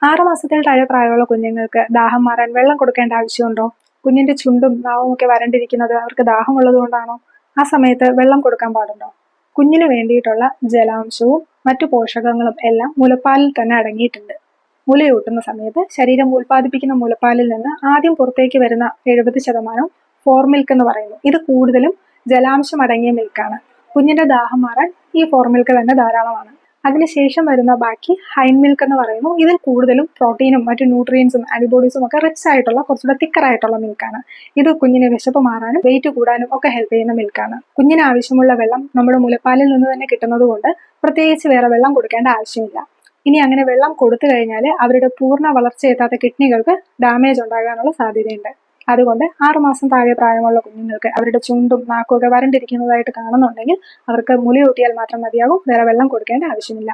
6 മാസത്തിൽ താഴെ പ്രായമുള്ള കുഞ്ഞുങ്ങൾക്ക് ദാഹം മാറാൻ വെള്ളം കൊടുക്കേണ്ട ആവശ്യമുണ്ടോ? കുഞ്ഞിന്റെ ചുണ്ടും നാവും ഒക്കെ വരണ്ടിരിക്കുന്നത് അവർക്ക് ദാഹമുള്ളത് കൊണ്ടാണോ? ആ സമയത്ത് വെള്ളം കൊടുക്കാൻ പാടുണ്ടോ? കുഞ്ഞിന് വേണ്ടിയിട്ടുള്ള ജലാംശവും മറ്റു പോഷകങ്ങളും എല്ലാം മുലപ്പാലിൽ തന്നെ അടങ്ങിയിട്ടുണ്ട്. മുലയൂട്ടുന്ന സമയത്ത് ശരീരം ഉൽപ്പാദിപ്പിക്കുന്ന മുലപ്പാലിൽ നിന്ന് ആദ്യം പുറത്തേക്ക് വരുന്ന 70% ഫോർ മിൽക്ക് എന്ന് പറയുന്നു. ഇത് കൂടുതലും ജലാംശം അടങ്ങിയ മിൽക്കാണ്. കുഞ്ഞിന്റെ ദാഹം മാറാൻ ഈ ഫോർ മിൽക്ക് തന്നെ ധാരാളമാണ്. അതിനുശേഷം വരുന്ന ബാക്കി ഹൈൻഡ് മിൽക്ക് എന്ന് പറയുന്നു. ഇതിൽ കൂടുതലും പ്രോട്ടീനും മറ്റു ന്യൂട്രിയൻസും ആന്റിബോഡീസും ഒക്കെ റിച്ച് ആയിട്ടുള്ള കുറച്ചുകൂടെ തിക്കറായിട്ടുള്ള മിൽക്കാണ്. ഇത് കുഞ്ഞിന് വിശപ്പ് മാറാനും വെയിറ്റ് കൂടാനും ഒക്കെ ഹെൽപ്പ് ചെയ്യുന്ന മിൽക്കാണ്. കുഞ്ഞിന് ആവശ്യമുള്ള വെള്ളം നമ്മുടെ മുലപ്പാലിൽ നിന്ന് തന്നെ കിട്ടുന്നത് കൊണ്ട് പ്രത്യേകിച്ച് വേറെ വെള്ളം കൊടുക്കേണ്ട ആവശ്യമില്ല. ഇനി അങ്ങനെ വെള്ളം കൊടുത്തു കഴിഞ്ഞാൽ അവരുടെ പൂർണ്ണ വളർച്ചയെത്താത്ത കിഡ്നികൾക്ക് ഡാമേജ് ഉണ്ടാകാനുള്ള സാധ്യതയുണ്ട്. അതുകൊണ്ട് 6 മാസം താഴെ പ്രായമുള്ള കുഞ്ഞുങ്ങൾക്ക് അവരുടെ ചുണ്ടും നാക്കും ഒക്കെ വരണ്ടിരിക്കുന്നതായിട്ട് കാണുന്നുണ്ടെങ്കിൽ അവർക്ക് മുലയൂട്ടിയാൽ മാത്രം മതിയാകും, വേറെ വെള്ളം കൊടുക്കേണ്ട ആവശ്യമില്ല.